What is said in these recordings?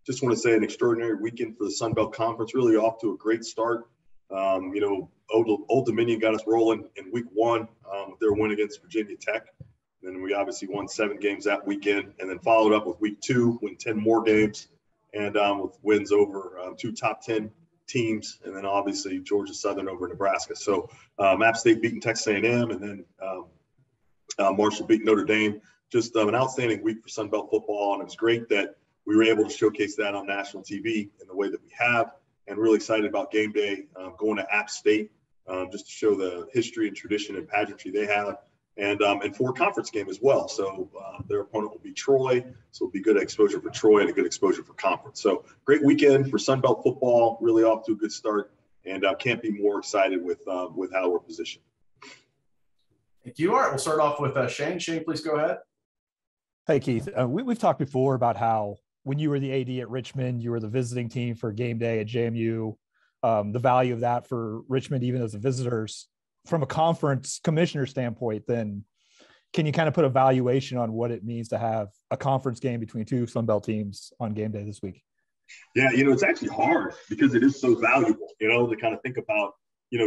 just want to say an extraordinary weekend for the Sun Belt Conference, really off to a great start. Old Dominion got us rolling in week one with their win against Virginia Tech. Then we obviously won 7 games that weekend, and then followed up with week 2, win 10 more games, and with wins over 2 top 10 teams, and then obviously Georgia Southern over Nebraska. So App State beating Texas A&M, and then Marshall beating Notre Dame. Just an outstanding week for Sun Belt football, and it was great that we were able to showcase that on national TV in the way that we have, and really excited about game day, going to App State just to show the history and tradition and pageantry they have, and for a conference game as well. So their opponent will be Troy, so it'll be good exposure for Troy and a good exposure for conference. So great weekend for Sun Belt football, really off to a good start, and can't be more excited with how we're positioned. Thank you, Art. We'll start off with Shane. Shane, please go ahead. Hey, Keith. We've talked before about how when you were the AD at Richmond, you were the visiting team for game day at JMU, the value of that for Richmond, even as the visitors. From a conference commissioner standpoint, then can you kind of put a valuation on what it means to have a conference game between 2 Sun Belt teams on game day this week? Yeah, it's actually hard because it is so valuable, to kind of think about,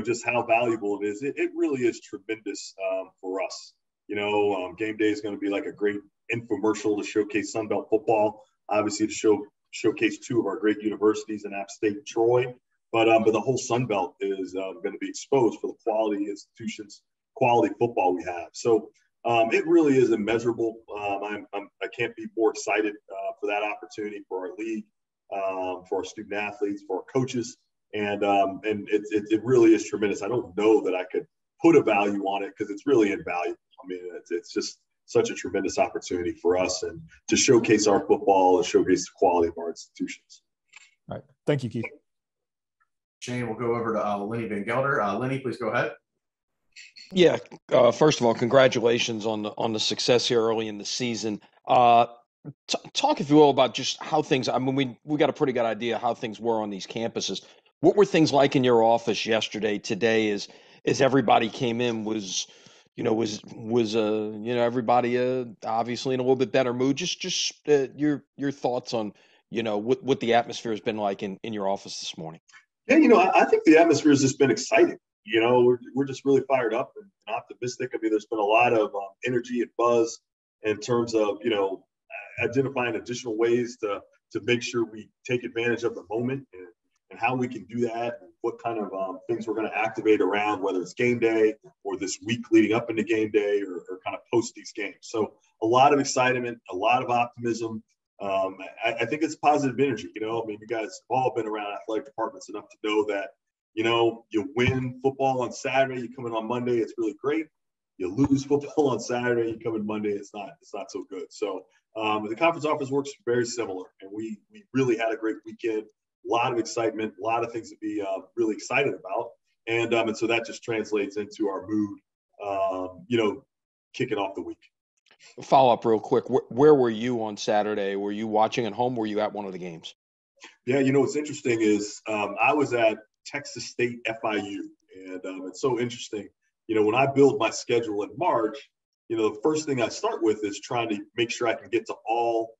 just how valuable it is. It really is tremendous for us. Game day is going to be like a great infomercial to showcase Sun Belt football, obviously to showcase 2 of our great universities in App State and Troy. But the whole Sun Belt is going to be exposed for the quality institutions, quality football we have. So it really is immeasurable. I can't be more excited for that opportunity for our league, for our student athletes, for our coaches, and it really is tremendous. I don't know that I could put a value on it because it's really invaluable. I mean, it's just such a tremendous opportunity for us and to showcase our football and showcase the quality of our institutions. All right, thank you, Keith. Shane, we'll go over to Lenny Van Gelder. Lenny, please go ahead. Yeah. First of all, congratulations on the success here early in the season. Talk, if you will, about just how things. I mean, we got a pretty good idea how things were on these campuses. What were things like in your office yesterday? Today, as everybody came in, was everybody obviously in a little bit better mood? Just your thoughts on what the atmosphere has been like in your office this morning. Yeah, I think the atmosphere has just been exciting. We're just really fired up and optimistic. I mean, there's been a lot of energy and buzz in terms of, identifying additional ways to make sure we take advantage of the moment and how we can do that and what kind of things we're going to activate around, whether it's game day or this week leading up into game day or kind of post these games. So a lot of excitement, a lot of optimism. I think it's positive energy. You guys have all been around athletic departments enough to know that, you win football on Saturday, you come in on Monday, it's really great. You lose football on Saturday, you come in Monday, it's not so good. So the conference office works very similar, and we really had a great weekend. A lot of excitement, a lot of things to be really excited about, and so that just translates into our mood, kicking off the week. Follow up real quick. Where were you on Saturday? Were you watching at home? Were you at one of the games? Yeah, what's interesting is I was at Texas State FIU, and it's so interesting. When I build my schedule in March, the first thing I start with is trying to make sure I can get to all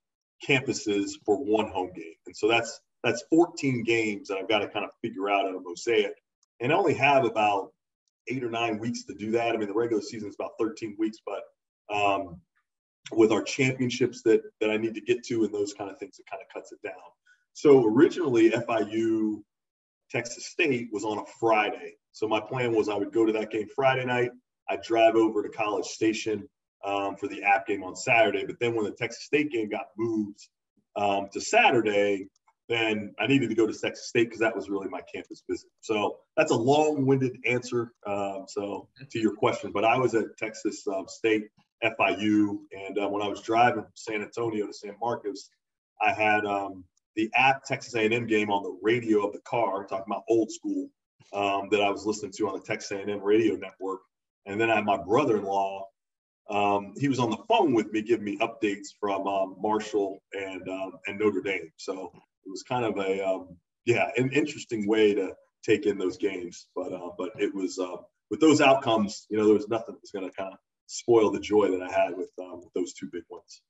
campuses for one home game. And so that's 14 games that I've got to kind of figure out in a mosaic. And I only have about 8 or 9 weeks to do that. I mean, the regular season is about 13 weeks, but with our championships that I need to get to and those kind of things, it kind of cuts it down. So originally FIU Texas State was on a Friday. So my plan was I would go to that game Friday night. I'd drive over to College Station for the App game on Saturday. But then when the Texas State game got moved to Saturday, then I needed to go to Texas State because that was really my campus visit. So that's a long-winded answer to your question. But I was at Texas State FIU, and when I was driving from San Antonio to San Marcos, I had the App Texas A&M game on the radio of the car, talking about old school, that I was listening to on the Texas A&M radio network. And then I had my brother-in-law. He was on the phone with me, giving me updates from Marshall and Notre Dame. So it was kind of an interesting way to take in those games. But it was with those outcomes, there was nothing that was going to kind of spoil the joy that I had with those 2 big ones.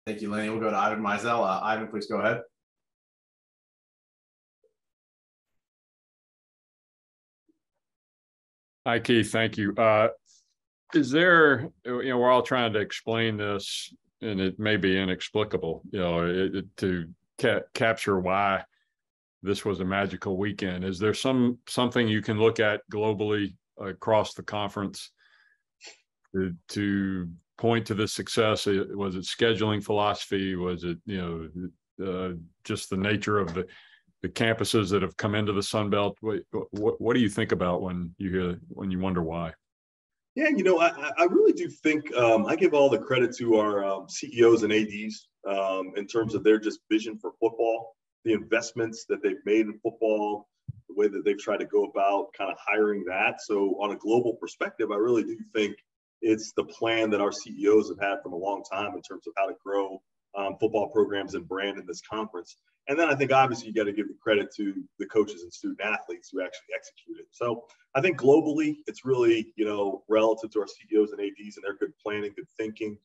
Thank you, Lenny. We'll go to Ivan Mizell. Ivan, please go ahead. Hi, Keith. Thank you. Is there, we're all trying to explain this, and it may be inexplicable, to capture why this was a magical weekend. Is there something you can look at globally across the conference to point to the success? Was it scheduling philosophy? Was it, just the nature of the campuses that have come into the Sun Belt? What do you think about when you wonder why? Yeah, I really do think I give all the credit to our CEOs and ADs in terms of their just vision for football, the investments that they've made in football, the way that they've tried to go about kind of hiring that. So on a global perspective, I really do think it's the plan that our CEOs have had from a long time in terms of how to grow football programs and brand in this conference. And then I think obviously you got to give the credit to the coaches and student athletes who actually executed. So I think globally it's really, relative to our CEOs and ADs and their good planning, good thinking,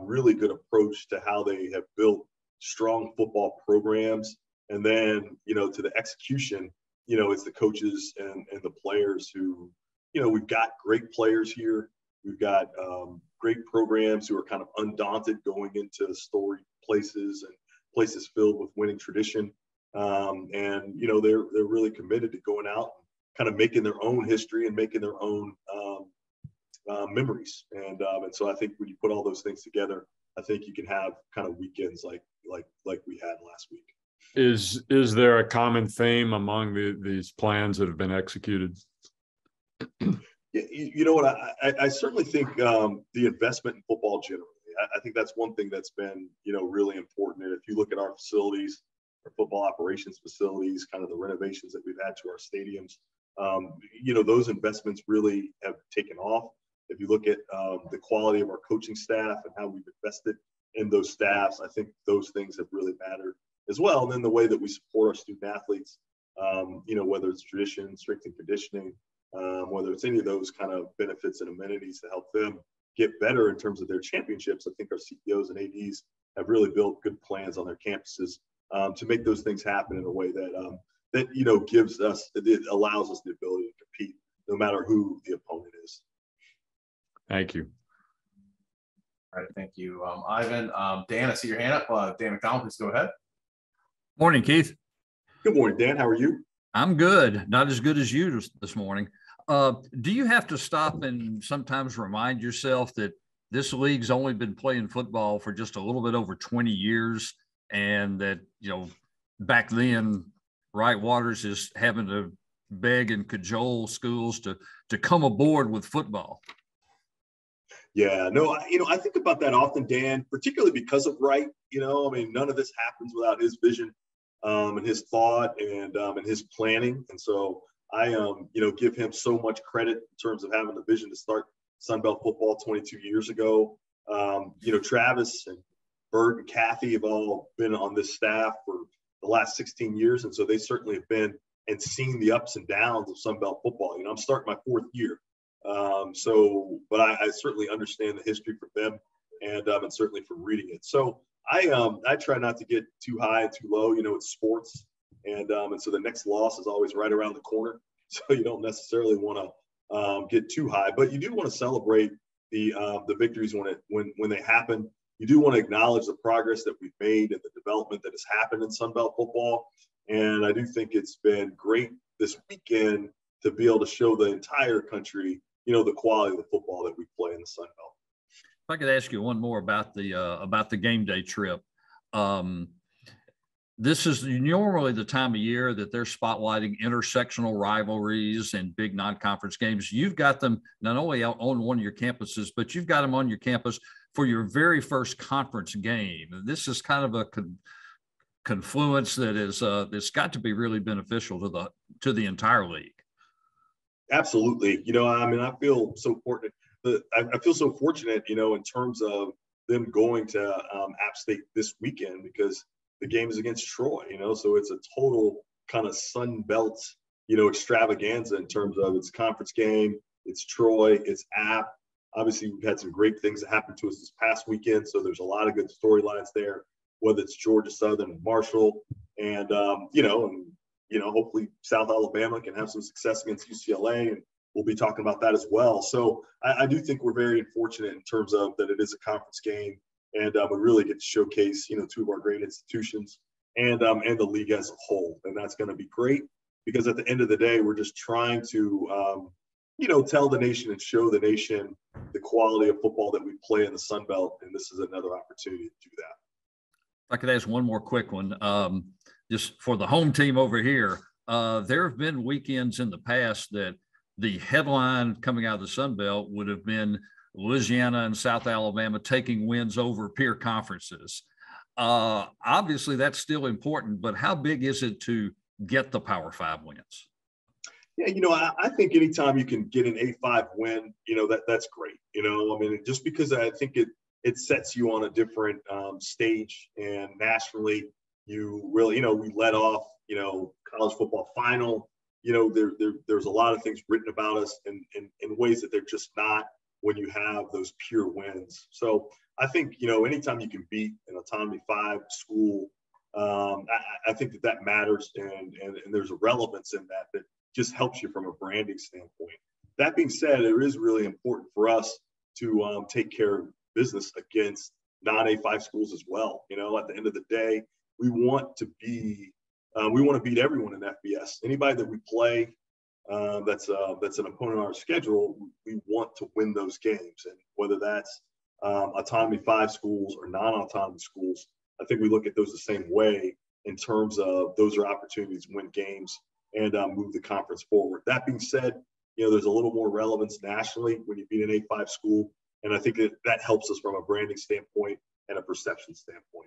really good approach to how they have built strong football programs. And then, to the execution, it's the coaches and the players who, we've got great players here. We've got great programs who are kind of undaunted going into storied places and places filled with winning tradition. They're really committed to going out and kind of making their own history and making their own memories. And so I think when you put all those things together, I think you can have kind of weekends like we had last week. Is there a common theme among these plans that have been executed? Yeah, you know what? I certainly think the investment in football generally. I think that's one thing that's been, really important. And if you look at our facilities, our football operations facilities, kind of the renovations that we've had to our stadiums, those investments really have taken off. If you look at the quality of our coaching staff and how we've invested in those staffs, I think those things have really mattered as well. And then the way that we support our student athletes, whether it's tradition, strength and conditioning, whether it's any of those kind of benefits and amenities to help them get better in terms of their championships. I think our CEOs and ADs have really built good plans on their campuses to make those things happen in a way that gives us, it allows us the ability to compete no matter who the opponent is. Thank you. All right, thank you, Ivan. Dan, I see your hand up. Dan McDonald, please go ahead. Morning, Keith. Good morning, Dan. How are you? I'm good. Not as good as you this morning. Do you have to stop and sometimes remind yourself that this league's only been playing football for just a little bit over 20 years, and that, back then, Wright Waters is having to beg and cajole schools to come aboard with football? Yeah, no, I think about that often, Dan, particularly because of Wright. None of this happens without his vision and his thought and his planning. And so I, give him so much credit in terms of having the vision to start Sun Belt football 22 years ago. Travis and Bert and Kathy have all been on this staff for the last 16 years. And so they certainly have been and seen the ups and downs of Sun Belt football. I'm starting my 4th year. But I certainly understand the history from them and certainly from reading it. So I try not to get too high and too low. It's sports. And so the next loss is always right around the corner. So you don't necessarily want to get too high, but you do want to celebrate the victories when they happen. You do want to acknowledge the progress that we've made and the development that has happened in Sun Belt football. And I do think it's been great this weekend to be able to show the entire country, the quality of the football that we play in the Sun Belt. If I could ask you one more about the game day trip. This is normally the time of year that they're spotlighting intersectional rivalries and big non-conference games. You've got them not only out on one of your campuses, but you've got them on your campus for your very first conference game. This is kind of a confluence that is it's got to be really beneficial to the entire league. Absolutely. I feel so fortunate. I feel so fortunate, in terms of them going to App State this weekend, because the game is against Troy, so it's a total kind of Sun Belt, extravaganza in terms of its conference game. It's Troy, it's App. Obviously, we've had some great things that happened to us this past weekend, so there's a lot of good storylines there, whether it's Georgia Southern and Marshall, and hopefully South Alabama can have some success against UCLA, and we'll be talking about that as well. So I do think we're very fortunate in terms of that it is a conference game, and we really get to showcase, two of our great institutions and the league as a whole, and that's going to be great because at the end of the day, we're just trying to tell the nation and show the nation the quality of football that we play in the Sun Belt, and this is another opportunity to do that. If I could ask one more quick one, just for the home team over here, there have been weekends in the past that the headline coming out of the Sun Belt would have been Louisiana and South Alabama taking wins over peer conferences. Obviously, that's still important, but how big is it to get the Power 5 wins? Yeah, I think anytime you can get an A5 win, that's great. Just because I think it sets you on a different stage, and nationally, you really, we let off, college football final. There's a lot of things written about us in ways that they're just not when you have those pure wins. So I think, anytime you can beat an Autonomy 5 school, I think that matters, and there's a relevance in that just helps you from a branding standpoint. That being said, it is really important for us to take care of business against non-A5 schools as well. At the end of the day, we want to beat everyone in FBS. Anybody that we play that's an opponent on our schedule, we want to win those games. And whether that's Autonomy 5 schools or non-autonomy schools, I think we look at those the same way in terms of those are opportunities to win games and move the conference forward. That being said, there's a little more relevance nationally when you beat an A5 school, and I think that helps us from a branding standpoint and a perception standpoint.